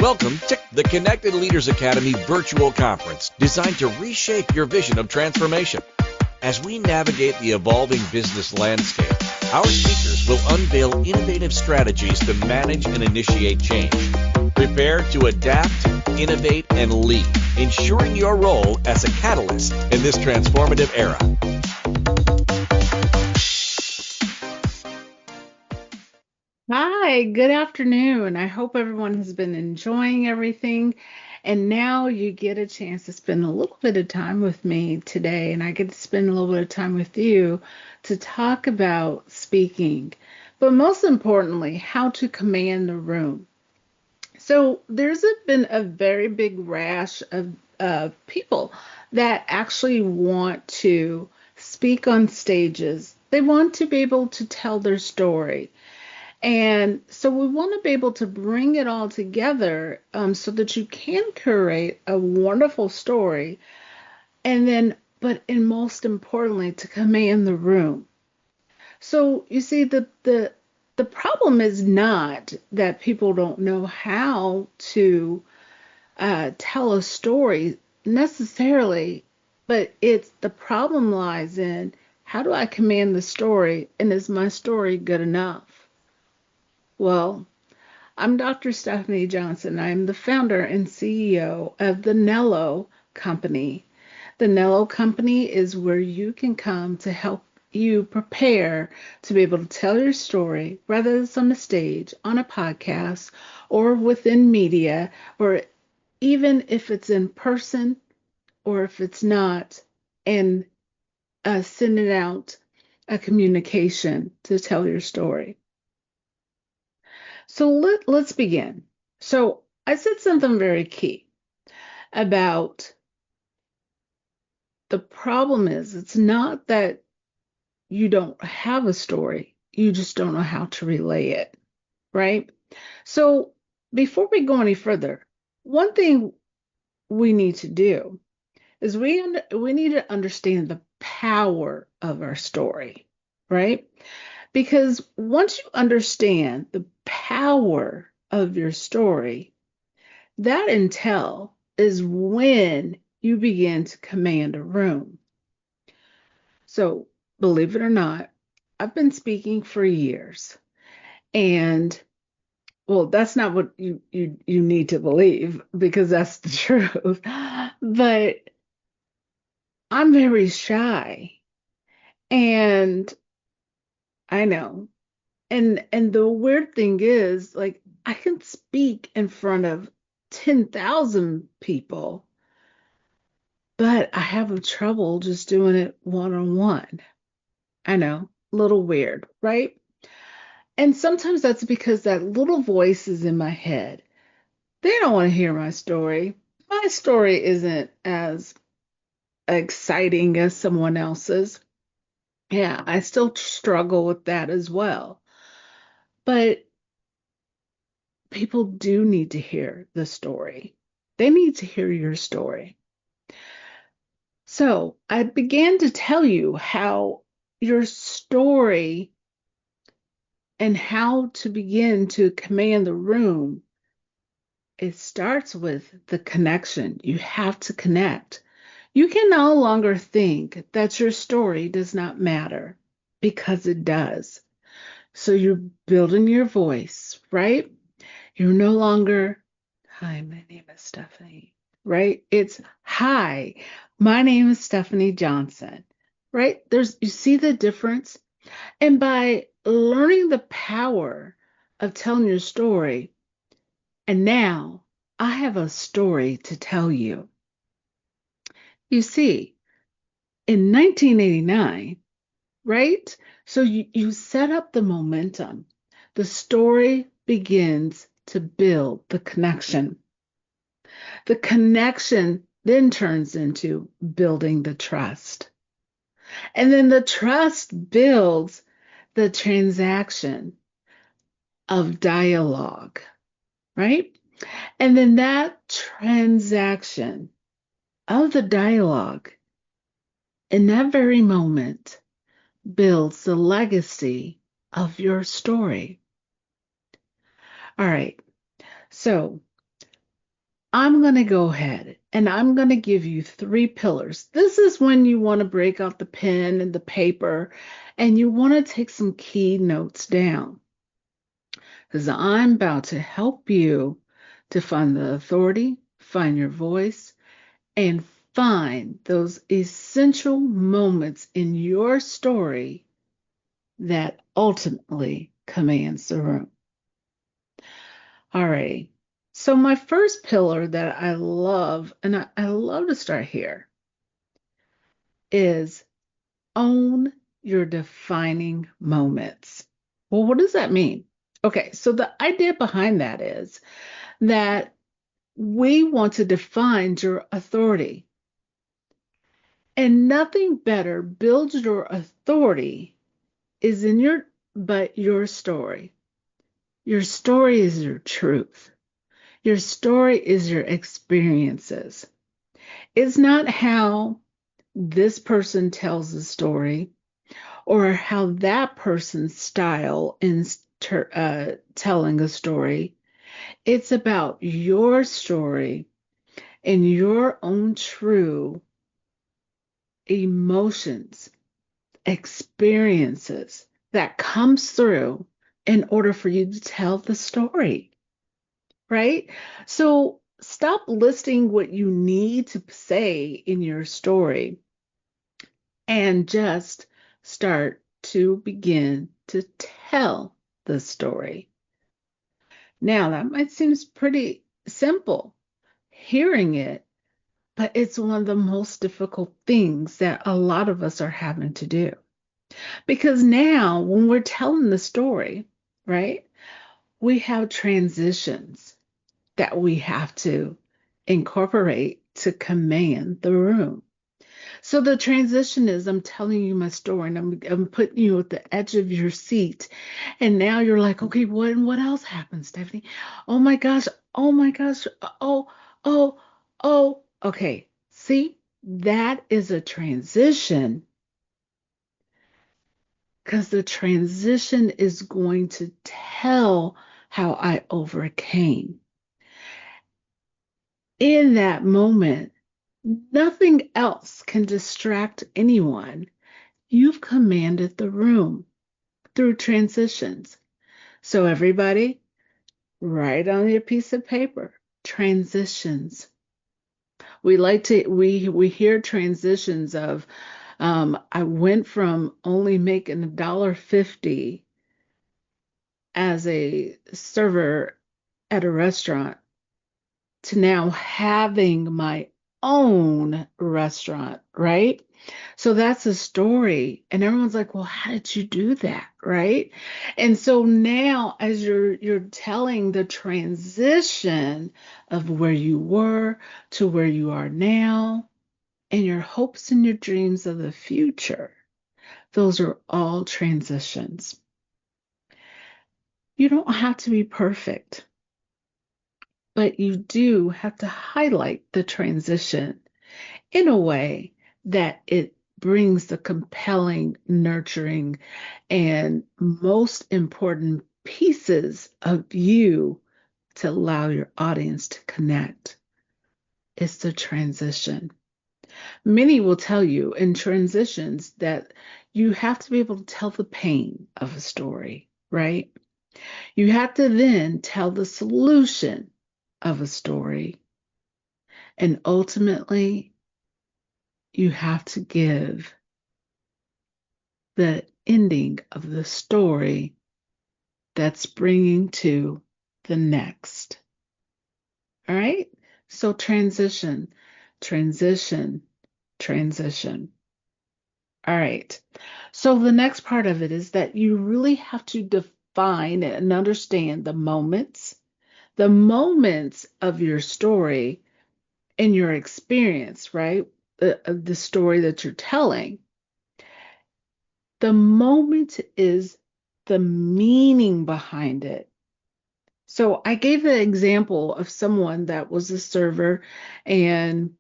Welcome to the Connected Leaders Academy virtual conference designed to reshape your vision of transformation. As we navigate the evolving business landscape, our speakers will unveil innovative strategies to manage and initiate change. Prepare to adapt, innovate, and lead, ensuring your role as a catalyst in this transformative era. Hi, good afternoon. I hope everyone has been enjoying everything. And now you get a chance to spend a little bit of time with me today, and I get to spend a little bit of time with you to talk about speaking, but most importantly, how to command the room. So there's been a very big rash of people that actually want to speak on stages. They want to be able to tell their story. And so we want to be able to bring it all together so that you can curate a wonderful story and most importantly, to command the room. So you see, the problem is not that people don't know how to tell a story necessarily, but the problem lies in, how do I command the story, and is my story good enough? Well, I'm Dr. Stephanie Johnson. I'm the founder and CEO of the Nello Company. The Nello Company is where you can come to help you prepare to be able to tell your story, whether it's on a stage, on a podcast, or within media, or even if it's in person or if it's not, and sending out a communication to tell your story. So let's begin. So I said something very key about the problem is it's not that you don't have a story, you just don't know how to relay it, right? So before we go any further, one thing we need to do is we need to understand the power of our story, right? Because once you understand the power of your story, that intel is when you begin to command a room. So, believe it or not, I've been speaking for years. And well, that's not what you need to believe, because that's the truth. But I'm very shy. And I know. And the weird thing is, like, I can speak in front of 10,000 people, but I have trouble just doing it one-on-one. I know, a little weird, right? And sometimes that's because that little voice is in my head. They don't want to hear my story. My story isn't as exciting as someone else's. Yeah, I still struggle with that as well. But people do need to hear the story. They need to hear your story. So I began to tell you how your story and how to begin to command the room. It starts with the connection. You have to connect. You can no longer think that your story does not matter, because it does. So you're building your voice, right? You're no longer, hi, my name is Stephanie, right? It's, hi, my name is Stephanie Johnson, right? You see the difference? And by learning the power of telling your story, and now I have a story to tell you. You see, in 1989, right? So you set up the momentum. The story begins to build the connection. The connection then turns into building the trust. And then the trust builds the transaction of dialogue, right? And then that transaction of the dialogue in that very moment builds the legacy of your story. All right. So I'm going to go ahead and I'm going to give you three pillars. This is when you want to break out the pen and the paper and you want to take some key notes down because I'm about to help you to find the authority, find your voice, and find those essential moments in your story that ultimately commands the room. All right. So my first pillar that I love, and I love to start here, is own your defining moments. Well, what does that mean? Okay, so the idea behind that is that we want to define your authority. And nothing better builds your authority is in your story. Your story is your truth. Your story is your experiences. It's not how this person tells the story or how that person's style in telling a story. It's about your story and your own true emotions, experiences that comes through in order for you to tell the story, right? So stop listing what you need to say in your story and just start to begin to tell the story. Now, that might seem pretty simple hearing it, but it's one of the most difficult things that a lot of us are having to do. Because now, when we're telling the story, right, we have transitions that we have to incorporate to command the room. So the transition is I'm telling you my story and I'm putting you at the edge of your seat. And now you're like, okay, what else happened, Stephanie? Oh my gosh. Oh my gosh. Oh, oh, oh. Okay. See, that is a transition because the transition is going to tell how I overcame. In that moment, nothing else can distract anyone. You've commanded the room through transitions. So, everybody, write on your piece of paper transitions. We hear transitions of I went from only making $1.50 as a server at a restaurant to now having my own restaurant, right? So that's a story. And everyone's like, well, how did you do that? Right. And so now as you're telling the transition of where you were to where you are now and your hopes and your dreams of the future, those are all transitions. You don't have to be perfect, but you do have to highlight the transition in a way that it brings the compelling, nurturing, and most important pieces of you to allow your audience to connect. It's the transition. Many will tell you in transitions that you have to be able to tell the pain of a story, right? You have to then tell the solution of a story. And ultimately, you have to give the ending of the story that's bringing to the next. All right? So transition, transition, transition. All right. So the next part of it is that you really have to define and understand the moments of your story and your experience, right? The story that you're telling. The moment is the meaning behind it. So I gave the example of someone that was a server and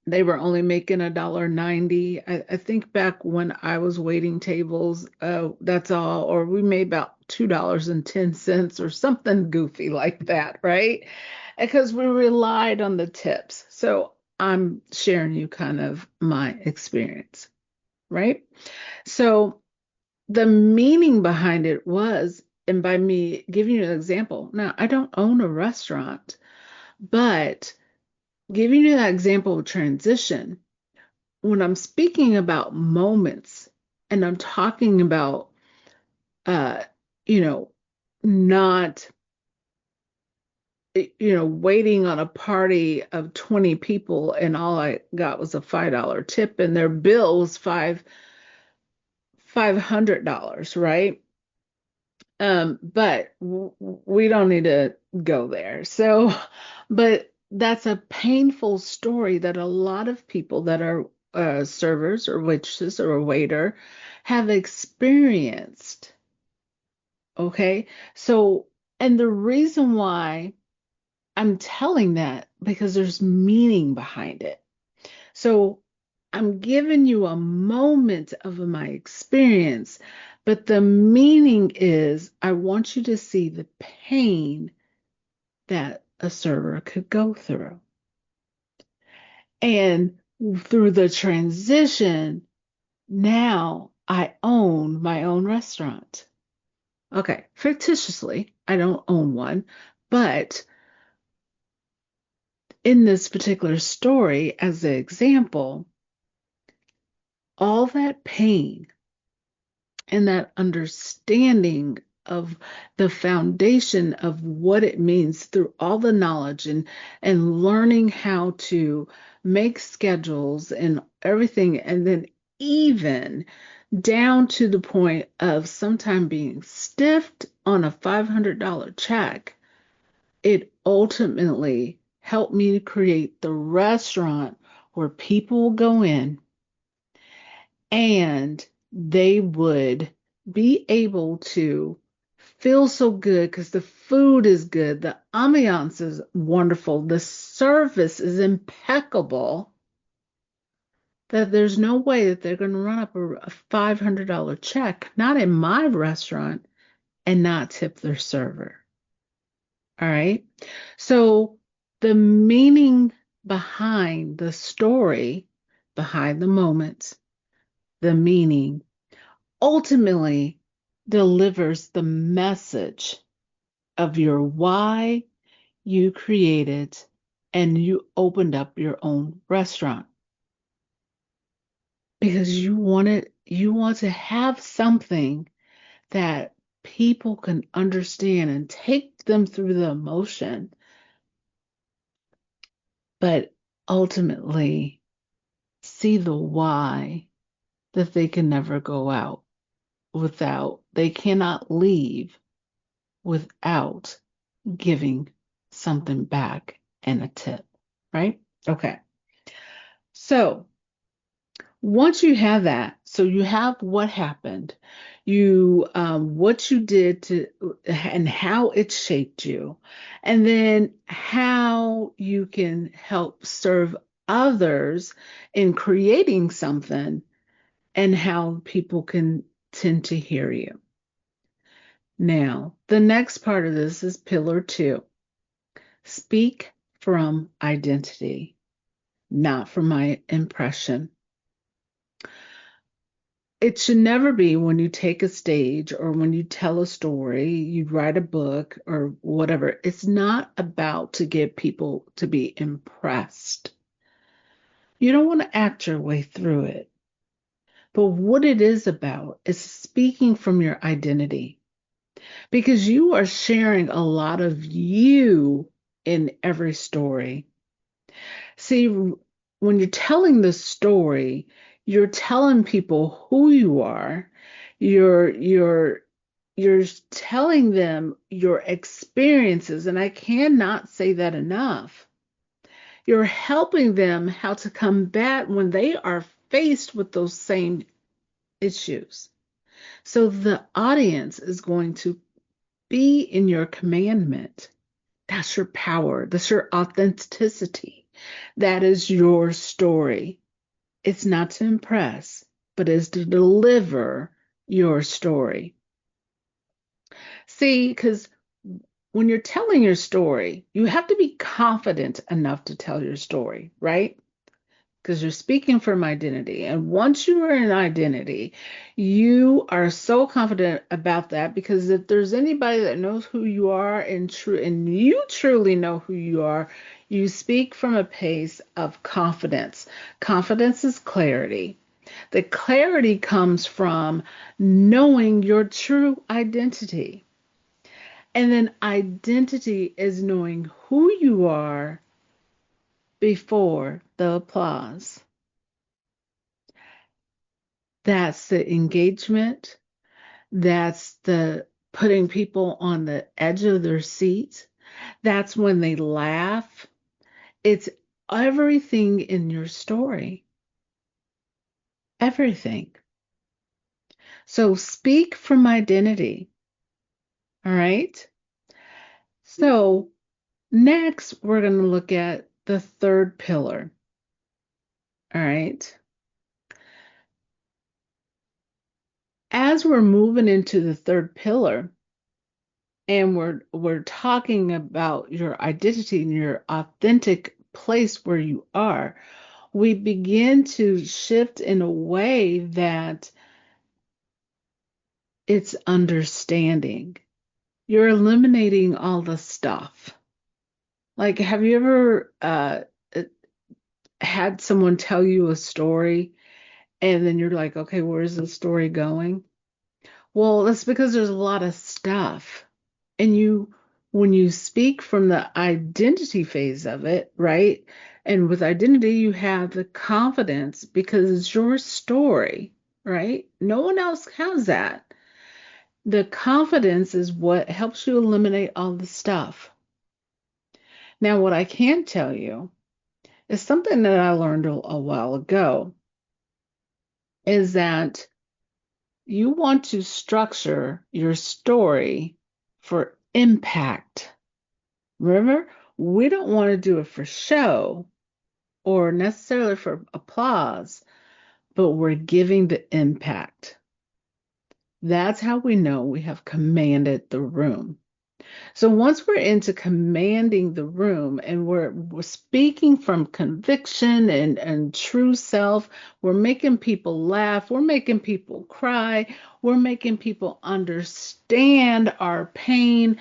they were only making $1.90. I think back when I was waiting tables, that's all, or we made about $2.10 or something goofy like that, right? because we relied on the tips. So I'm sharing you kind of my experience, right? So the meaning behind it was, and by me giving you an example, now I don't own a restaurant, but giving you that example of transition, when I'm speaking about moments and I'm talking about, uh, you know, not, waiting on a party of 20 people and all I got was a $5 tip and their bill was $500, right? But we don't need to go there. So, but that's a painful story that a lot of people that are servers or waitresses or a waiter have experienced. Okay. So, and the reason why I'm telling that because there's meaning behind it. So I'm giving you a moment of my experience, but the meaning is I want you to see the pain that a server could go through. And through the transition, now I own my own restaurant. Okay, fictitiously, I don't own one, but in this particular story, as an example, all that pain and that understanding of the foundation of what it means through all the knowledge and learning how to make schedules and everything, and then even down to the point of sometime being stiffed on a $500 check, it ultimately helped me to create the restaurant where people will go in and they would be able to feel so good because the food is good, the ambiance is wonderful, the service is impeccable, that there's no way that they're going to run up a $500 check, not in my restaurant, and not tip their server. All right. So the meaning behind the story, behind the moments, the meaning ultimately delivers the message of your why you created and you opened up your own restaurant because you want to have something that people can understand and take them through the emotion, but ultimately see the why that they can never go out without, they cannot leave without giving something back and a tip, right? Okay. So once you have that, so you have what happened, you what you did to and how it shaped you, and then how you can help serve others in creating something, and how people can tend to hear you. Now, the next part of this is pillar 2. Speak from identity, not from my impression. It should never be when you take a stage or when you tell a story, you write a book or whatever. It's not about to get people to be impressed. You don't want to act your way through it. But what it is about is speaking from your identity because you are sharing a lot of you in every story. See, when you're telling the story, you're telling people who you are. You're telling them your experiences, and I cannot say that enough. You're helping them how to combat when they are faced with those same issues. So the audience is going to be in your commandment. That's your power. That's your authenticity. That is your story. It's not to impress, but is to deliver your story. See, because when you're telling your story, you have to be confident enough to tell your story, right? Because you're speaking from identity. And once you are in identity, you are so confident about that because if there's anybody that knows who you are and you truly know who you are, you speak from a place of confidence. Confidence is clarity. The clarity comes from knowing your true identity. And then identity is knowing who you are before the applause. That's the engagement. That's the putting people on the edge of their seat. That's when they laugh. It's everything in your story. Everything. So speak from identity. All right. So next, we're going to look at the third pillar. All right. As we're moving into the third pillar, and we're talking about your identity and your authentic place where you are, we begin to shift in a way that it's understanding. You're eliminating all the stuff. Like, have you ever had someone tell you a story and then you're like, okay, where's the story going? Well, that's because there's a lot of stuff. And when you speak from the identity phase of it, right? And with identity, you have the confidence because it's your story, right? No one else has that. The confidence is what helps you eliminate all the stuff. Now, what I can tell you is something that I learned a while ago is that you want to structure your story for impact. Remember, we don't want to do it for show or necessarily for applause, but we're giving the impact. That's how we know we have commanded the room. So once we're into commanding the room and we're speaking from conviction and true self, we're making people laugh, we're making people cry, we're making people understand our pain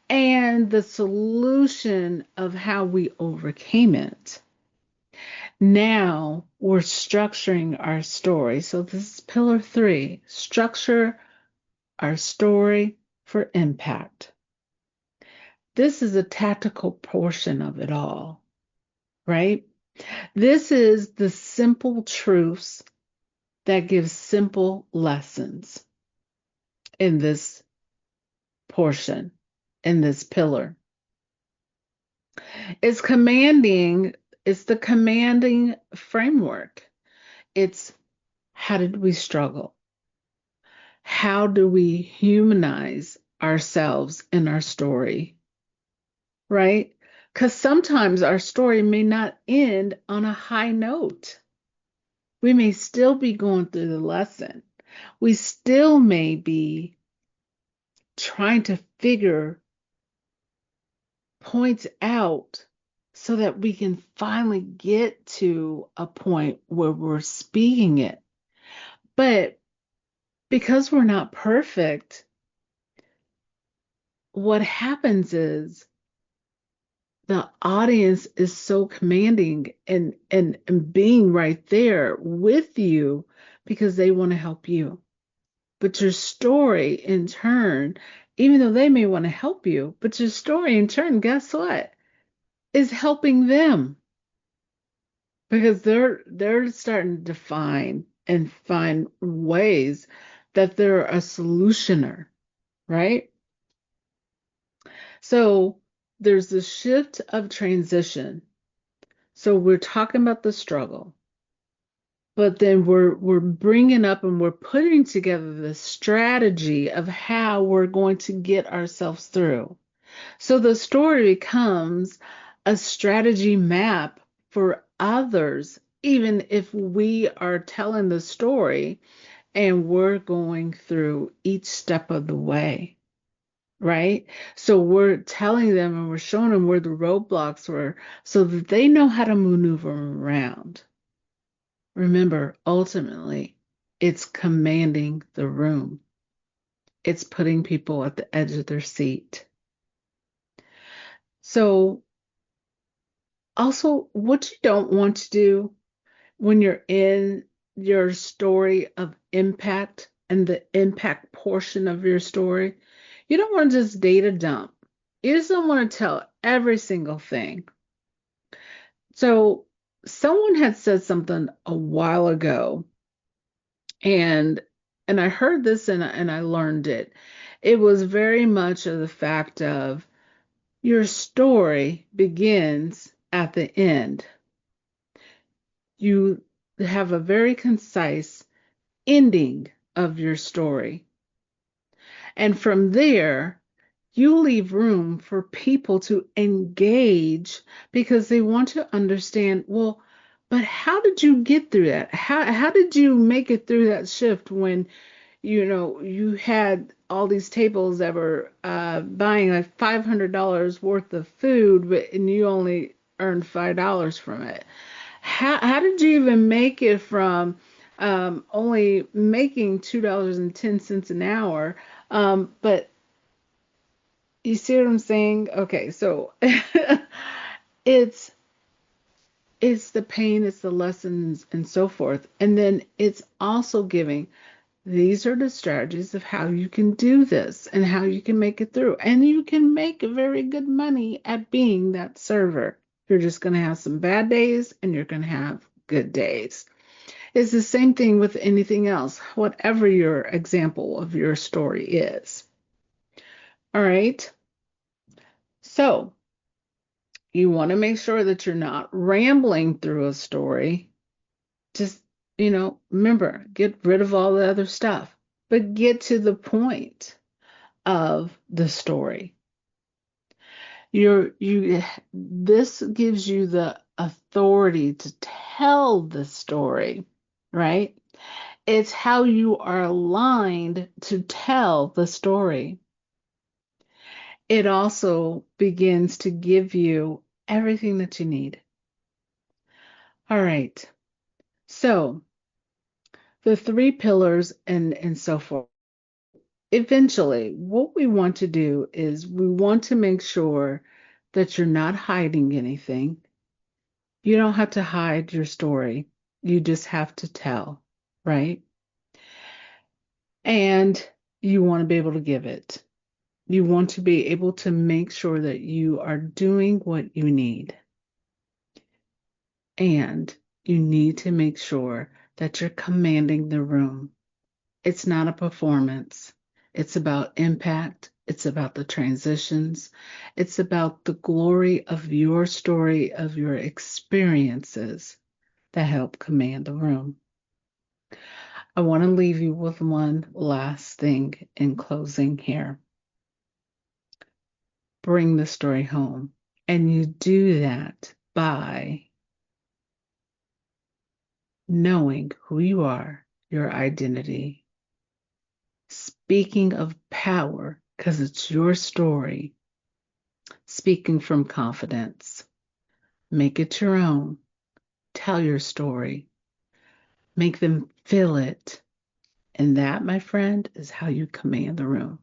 and the solution of how we overcame it. Now we're structuring our story. So this is pillar 3, structure our story for impact. This is a tactical portion of it all, right? This is the simple truths that give simple lessons in this portion, in this pillar. It's commanding, it's the commanding framework. It's how did we struggle? How do we humanize ourselves in our story? Right? Because sometimes our story may not end on a high note. We may still be going through the lesson. We still may be trying to figure points out so that we can finally get to a point where we're speaking it. But because we're not perfect, what happens is the audience is so commanding and being right there with you because they want to help you. But your story in turn, even though they may want to help you, but your story in turn, guess what? Is helping them because they're starting to define and find ways that they're a solutioner, right? So there's the shift of transition. So we're talking about the struggle, but then we're bringing up and we're putting together the strategy of how we're going to get ourselves through. So the story becomes a strategy map for others, even if we are telling the story and we're going through each step of the way, right? So we're telling them and we're showing them where the roadblocks were so that they know how to maneuver around. Remember, ultimately, it's commanding the room. It's putting people at the edge of their seat. So also, what you don't want to do when you're in your story of impact and the impact portion of your story, you don't want to just data dump. You just don't want to tell every single thing. So someone had said something a while ago, and I heard this and I learned it. It was very much of the fact of your story begins at the end. You have a very concise ending of your story. And from there, you leave room for people to engage because they want to understand, well, but how did you get through that? How did you make it through that shift when you had all these tables that were buying like $500 worth of food, and you only earned $5 from it? How did you even make it from only making $2.10 an hour? But you see what I'm saying? Okay, so it's it's the pain, it's the lessons, and so forth. And then it's also giving these are the strategies of how you can do this and how you can make it through. And you can make very good money at being that server. You're just going to have some bad days and you're going to have good days. It's the same thing with anything else, whatever your example of your story is. All right. So you want to make sure that you're not rambling through a story. Just, remember, get rid of all the other stuff, but get to the point of the story. This gives you the authority to tell the story, right? It's how you are aligned to tell the story. It also begins to give you everything that you need. All right. So the three pillars and so forth. Eventually, what we want to do is we want to make sure that you're not hiding anything. You don't have to hide your story. You just have to tell, right? And you want to be able to give it. You want to be able to make sure that you are doing what you need. And you need to make sure that you're commanding the room. It's not a performance. It's about impact. It's about the transitions. It's about the glory of your story, of your experiences that help command the room. I want to leave you with one last thing in closing here. Bring the story home. And you do that by knowing who you are, your identity. Speaking of power, because it's your story. Speaking from confidence. Make it your own. Tell your story. Make them feel it. And that, my friend, is how you command the room.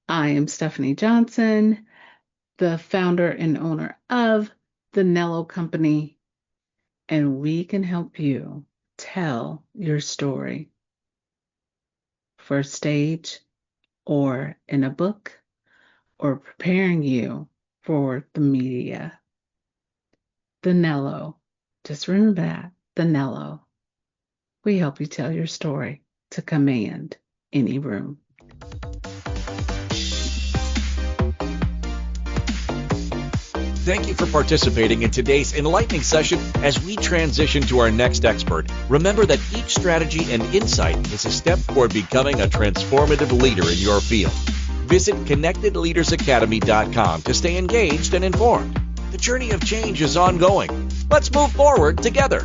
I am Stephanie Johnson, the founder and owner of the Nello Company, and we can help you tell your story for stage or in a book or preparing you for the media. The Nello. Just remember that, the Nello. We help you tell your story to command any room. Thank you for participating in today's enlightening session as we transition to our next expert. Remember that each strategy and insight is a step toward becoming a transformative leader in your field. Visit connectedleadersacademy.com to stay engaged and informed. The journey of change is ongoing. Let's move forward together.